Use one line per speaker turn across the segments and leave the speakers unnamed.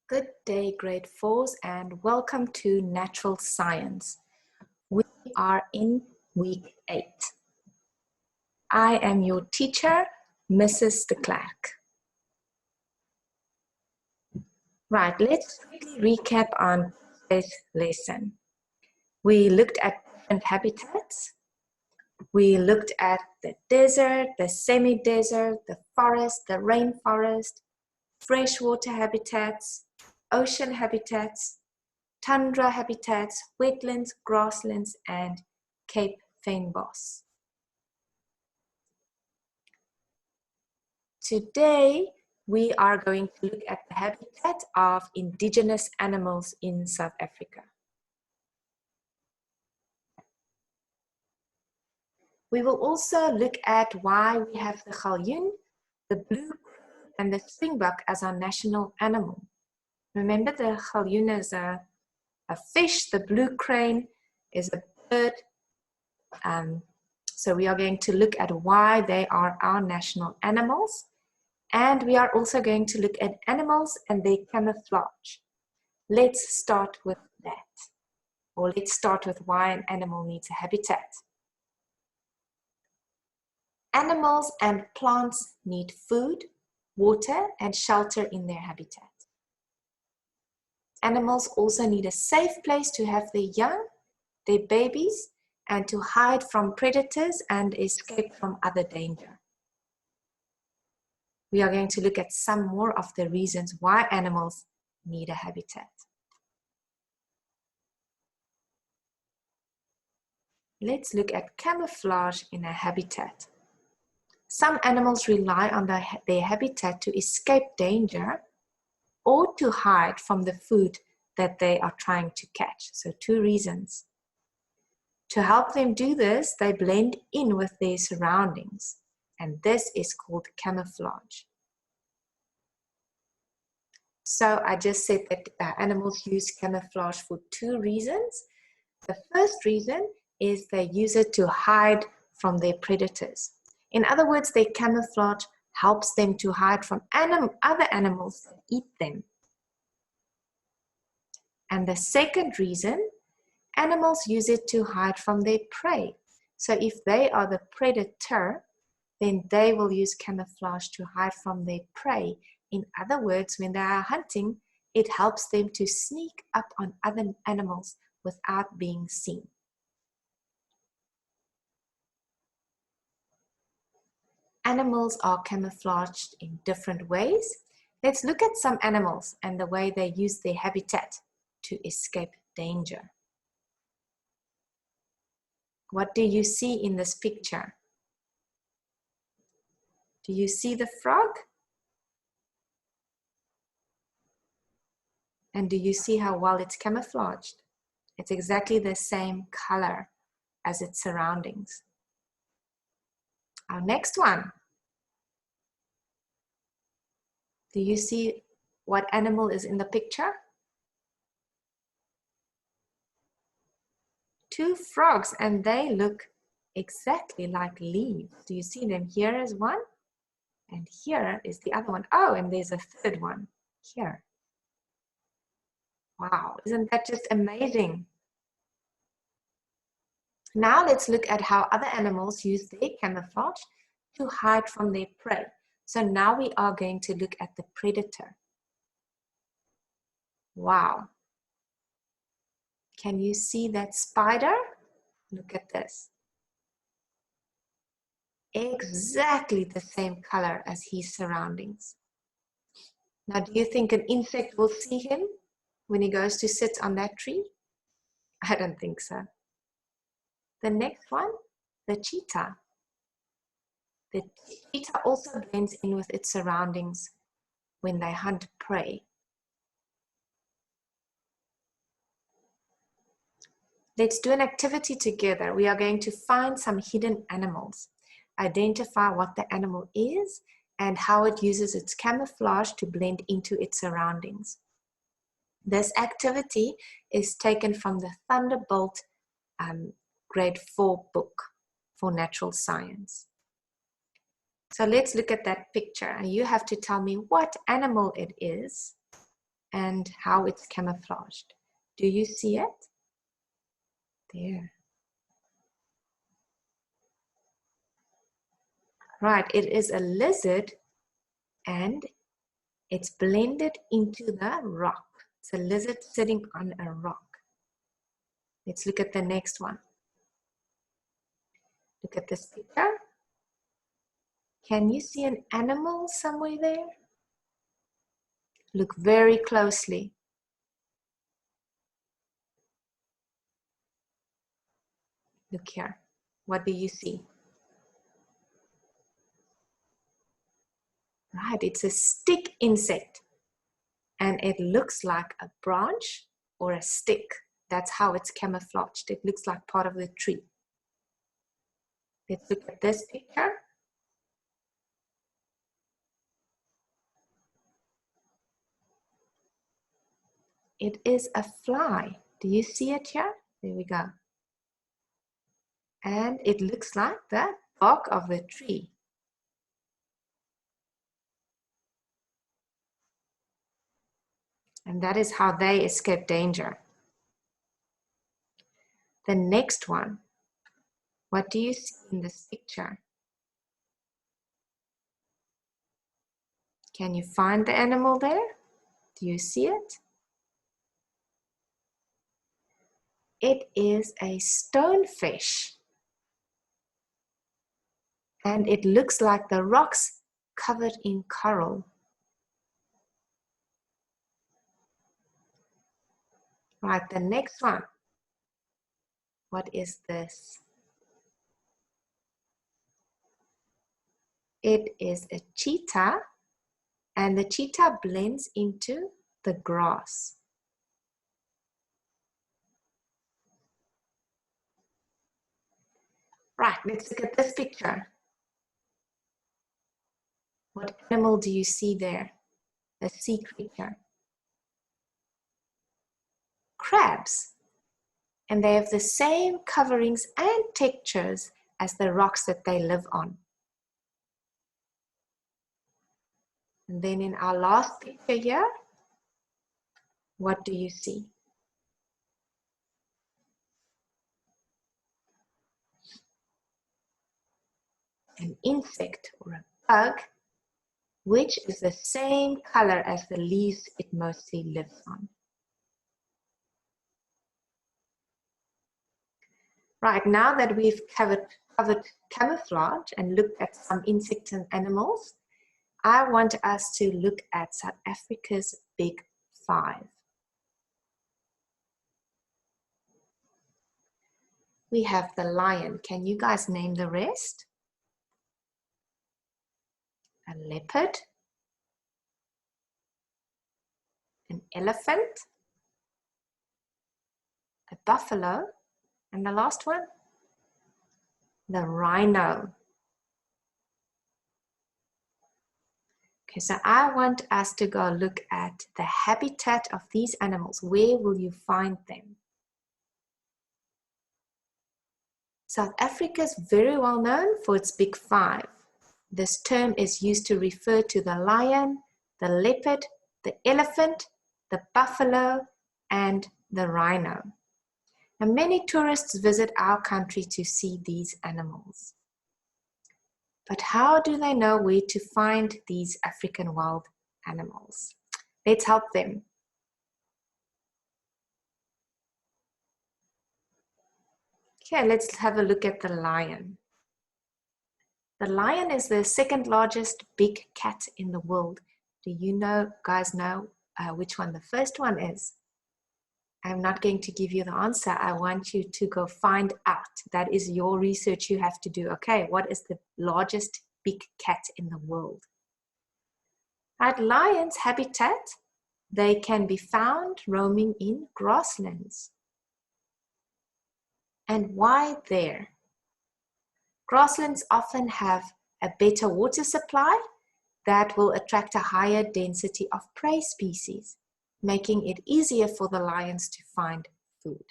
Good day, grade 4s, and welcome to Natural Science. We are in week 8. I am your teacher, Mrs. de Klerk. Right, let's quickly recap on today's lesson. We looked at different habitats. We looked at the desert, the semi-desert, the forest, the rainforest, freshwater habitats, ocean habitats, tundra habitats, wetlands, grasslands, and Cape fynbos. Today, we are going to look at the habitat of indigenous animals in South Africa. We will also look at why we have the galjoen, the blue crane, and the springbok as our national animal. Remember, the galjoen is a fish, the blue crane is a bird. So we are going to look at why they are our national animals. And we are also going to look at animals and their camouflage. Let's start with that. Or let's start with why an animal needs a habitat. Animals and plants need food, water, and shelter in their habitat. Animals also need a safe place to have their young, their babies, and to hide from predators and escape from other danger. We are going to look at some more of the reasons why animals need a habitat. Let's look at camouflage in a habitat. Some animals rely on their habitat to escape danger or to hide from the food that they are trying to catch. So 2 reasons. To help them do this, they blend in with their surroundings, and this is called camouflage. So I just said that animals use camouflage for 2 reasons. The first reason is they use it to hide from their predators. In other words, their camouflage helps them to hide from other animals that eat them. And the second reason, animals use it to hide from their prey. So if they are the predator, then they will use camouflage to hide from their prey. In other words, when they are hunting, it helps them to sneak up on other animals without being seen. Animals are camouflaged in different ways. Let's look at some animals and the way they use their habitat to escape danger. What do you see in this picture? Do you see the frog? And do you see how well it's camouflaged? It's exactly the same color as its surroundings. Our next one. Do you see what animal is in the picture? 2 frogs, and they look exactly like leaves. Do you see them? Here is one, and here is the other one. Oh, and there's a third one here. Wow, isn't that just amazing? Now let's look at how other animals use their camouflage to hide from their prey. So now we are going to look at the predator. Wow. Can you see that spider? Look at this. Exactly the same color as his surroundings. Now, do you think an insect will see him when he goes to sit on that tree? I don't think so. The next one, the cheetah. The cheetah also blends in with its surroundings when they hunt prey. Let's do an activity together. We are going to find some hidden animals, identify what the animal is and how it uses its camouflage to blend into its surroundings. This activity is taken from the Thunderbolt grade 4 book for natural science. So let's look at that picture, and you have to tell me what animal it is and how it's camouflaged. Do you see it? There. Right, it is a lizard and it's blended into the rock. It's a lizard sitting on a rock. Let's look at the next one. Look at this picture. Can you see an animal somewhere there? Look very closely. Look here. What do you see? Right, it's a stick insect. And it looks like a branch or a stick. That's how it's camouflaged. It looks like part of the tree. Let's look at this picture. It is a fly. Do you see it here? There we go. And it looks like the bark of the tree. And that is how they escape danger. The next one. What do you see in this picture? Can you find the animal there? Do you see it? It is a stonefish. And it looks like the rocks covered in coral. Right, the next one. What is this? It is a cheetah, and the cheetah blends into the grass. Right, let's look at this picture. What animal do you see there? A sea creature. Crabs. And they have the same coverings and textures as the rocks that they live on. And then in our last picture here, what do you see? An insect or a bug, which is the same color as the leaves it mostly lives on. Right, now that we've covered camouflage and looked at some insects and animals, I want us to look at South Africa's Big Five. We have the lion. Can you guys name the rest? A leopard, an elephant, a buffalo, and the last one, the rhino. Okay, so I want us to go look at the habitat of these animals. Where will you find them? South Africa is very well known for its Big Five. This term is used to refer to the lion, the leopard, the elephant, the buffalo, and the rhino. And many tourists visit our country to see these animals. But how do they know where to find these African wild animals? Let's help them. Okay, let's have a look at the lion. The lion is the second largest big cat in the world. Do you guys know which one the first one is? I'm not going to give you the answer. I want you to go find out. That is your research you have to do. Okay, what is the largest big cat in the world? At lions' habitat, they can be found roaming in grasslands. And why there? Grasslands often have a better water supply that will attract a higher density of prey species, making it easier for the lions to find food.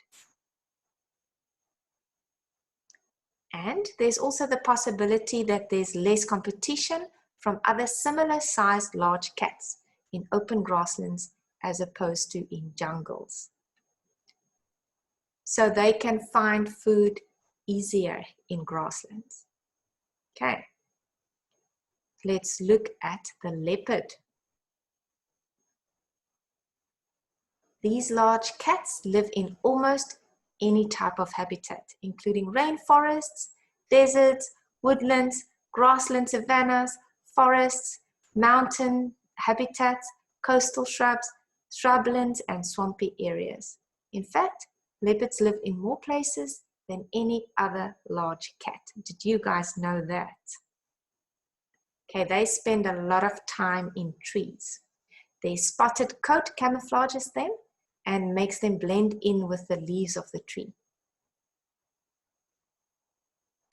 And there's also the possibility that there's less competition from other similar sized large cats in open grasslands as opposed to in jungles. So they can find food easier in grasslands. Okay, let's look at the leopard. These large cats live in almost any type of habitat, including rainforests, deserts, woodlands, grassland savannas, forests, mountain habitats, coastal shrubs, shrublands, and swampy areas. In fact, leopards live in more places than any other large cat. Did you guys know that? Okay, they spend a lot of time in trees. Their spotted coat camouflages them and makes them blend in with the leaves of the tree.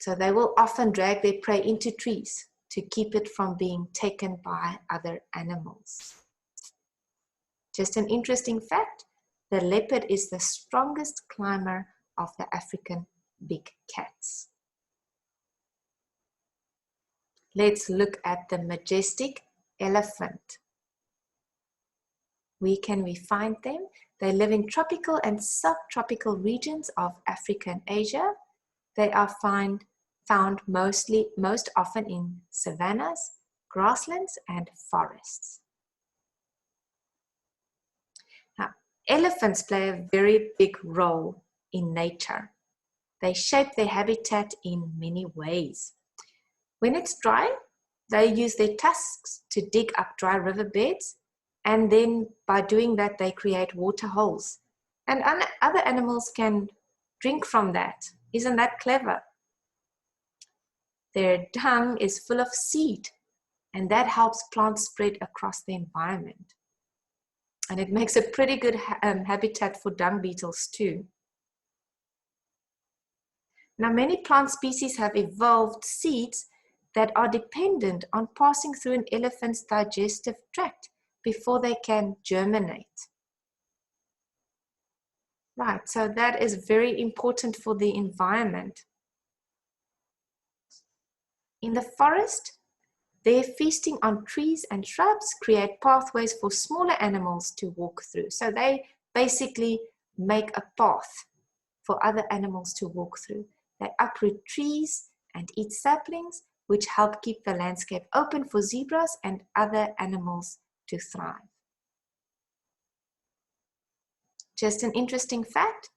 So they will often drag their prey into trees to keep it from being taken by other animals. Just an interesting fact, the leopard is the strongest climber of the African big cats. Let's look at the majestic elephant. Where can we find them? They live in tropical and subtropical regions of Africa and Asia. They are found most often in savannas, grasslands, and forests. Now, elephants play a very big role in nature. They shape their habitat in many ways. When it's dry, they use their tusks to dig up dry riverbeds, and then by doing that, they create water holes. And other animals can drink from that. Isn't that clever? Their dung is full of seed, and that helps plants spread across the environment. And it makes a pretty good habitat for dung beetles too. Now, many plant species have evolved seeds that are dependent on passing through an elephant's digestive tract before they can germinate. Right, so that is very important for the environment. In the forest, their feasting on trees and shrubs create pathways for smaller animals to walk through. So they basically make a path for other animals to walk through. They uproot trees and eat saplings, which help keep the landscape open for zebras and other animals to thrive. Just an interesting fact,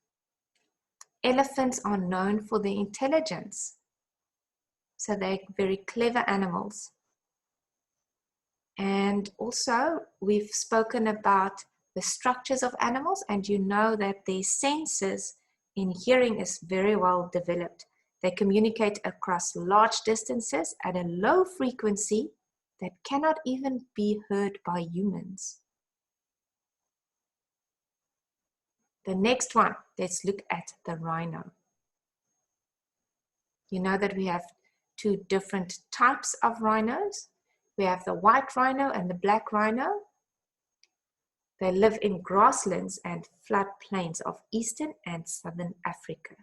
elephants are known for their intelligence. So they're very clever animals. And also, we've spoken about the structures of animals, and you know that their senses in hearing is very well developed. They communicate across large distances at a low frequency that cannot even be heard by humans. The next one, let's look at the rhino. You know that we have two different types of rhinos. We have the white rhino and the black rhino. They live in grasslands and floodplains of eastern and southern Africa.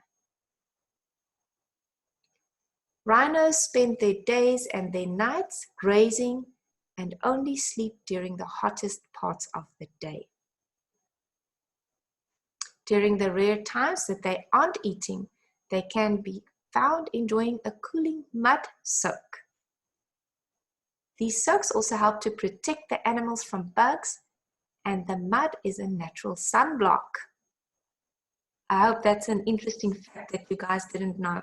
Rhinos spend their days and their nights grazing and only sleep during the hottest parts of the day. During the rare times that they aren't eating, they can be found enjoying a cooling mud soak. These soaks also help to protect the animals from bugs, and the mud is a natural sunblock. I hope that's an interesting fact that you guys didn't know.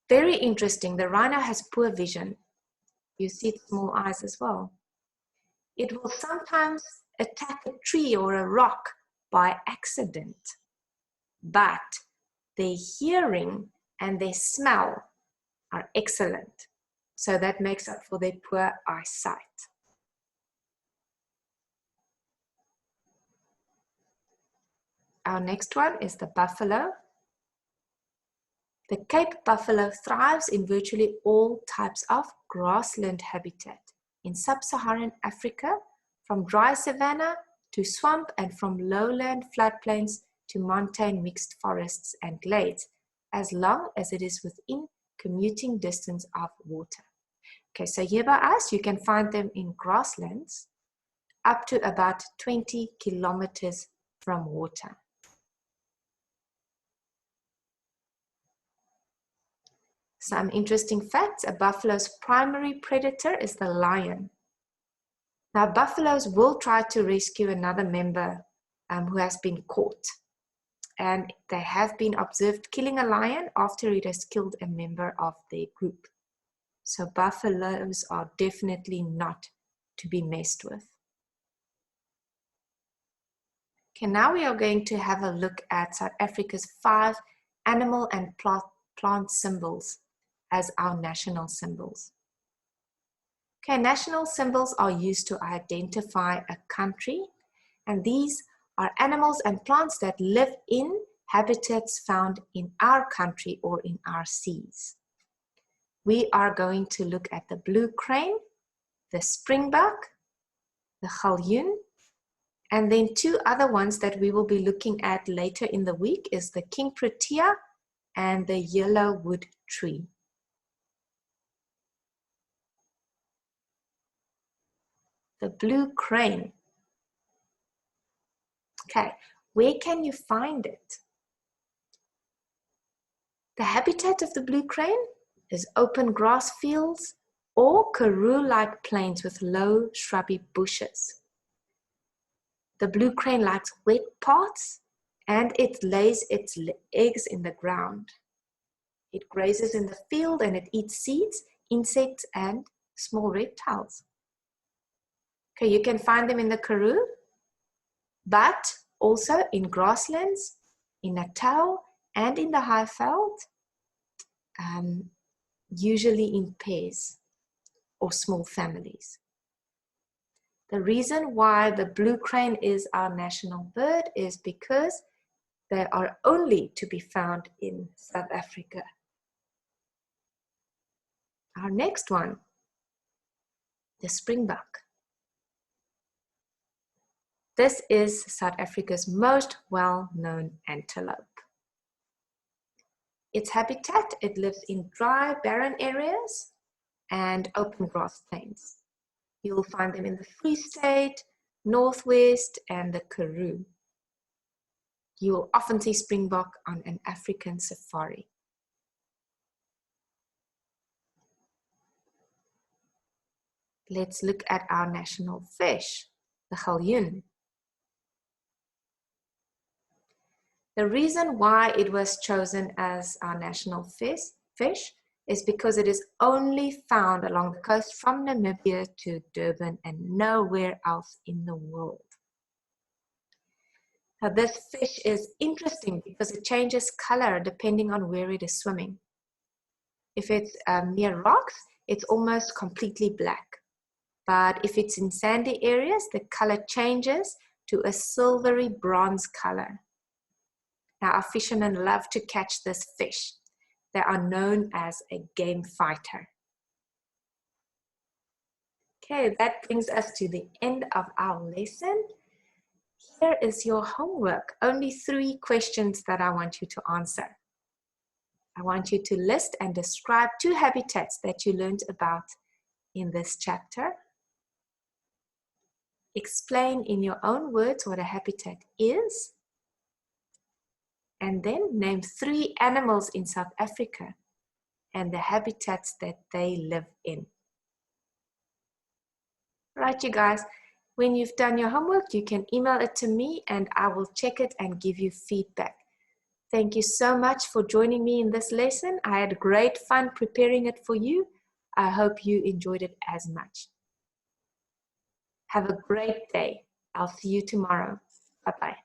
Very interesting, the rhino has poor vision. You see its small eyes as well. It will sometimes attack a tree or a rock by accident, but their hearing and their smell are excellent. So that makes up for their poor eyesight. Our next one is the buffalo. The Cape buffalo thrives in virtually all types of grassland habitat in sub-Saharan Africa, from dry savanna to swamp, and from lowland floodplains to montane mixed forests and glades, as long as it is within commuting distance of water. Okay, so here by us, you can find them in grasslands, up to about 20 kilometers from water. Some interesting facts: a buffalo's primary predator is the lion. Now, buffaloes will try to rescue another member who has been caught. And they have been observed killing a lion after it has killed a member of their group. So buffaloes are definitely not to be messed with. Okay, now we are going to have a look at South Africa's 5 animal and plant symbols as our national symbols. Okay, national symbols are used to identify a country, and these are animals and plants that live in habitats found in our country or in our seas. We are going to look at the blue crane, the springbuck, the galjoen, and then 2 other ones that we will be looking at later in the week is the king protea and the yellow wood tree. The blue crane. Okay, where can you find it? The habitat of the blue crane is open grass fields or karoo-like plains with low shrubby bushes. The blue crane likes wet parts and it lays its eggs in the ground. It grazes in the field and it eats seeds, insects, and small reptiles. Okay, you can find them in the karoo, but also in grasslands, in Natal, and in the Highveld, usually in pairs or small families. The reason why the blue crane is our national bird is because they are only to be found in South Africa. Our next one, the springbuck. This is South Africa's most well-known antelope. Its habitat, it lives in dry, barren areas and open grass plains. You will find them in the Free State, Northwest, and the Karoo. You will often see springbok on an African safari. Let's look at our national fish, the galjoen. The reason why it was chosen as our national fish is because it is only found along the coast from Namibia to Durban and nowhere else in the world. Now, this fish is interesting because it changes color depending on where it is swimming. If it's near rocks, it's almost completely black. But if it's in sandy areas, the color changes to a silvery bronze color. Now, our fishermen love to catch this fish. They are known as a game fighter. Okay, that brings us to the end of our lesson. Here is your homework. Only 3 questions that I want you to answer. I want you to list and describe 2 habitats that you learned about in this chapter. Explain in your own words what a habitat is. And then name 3 animals in South Africa and the habitats that they live in. Right, you guys, when you've done your homework, you can email it to me and I will check it and give you feedback. Thank you so much for joining me in this lesson. I had great fun preparing it for you. I hope you enjoyed it as much. Have a great day. I'll see you tomorrow. Bye-bye.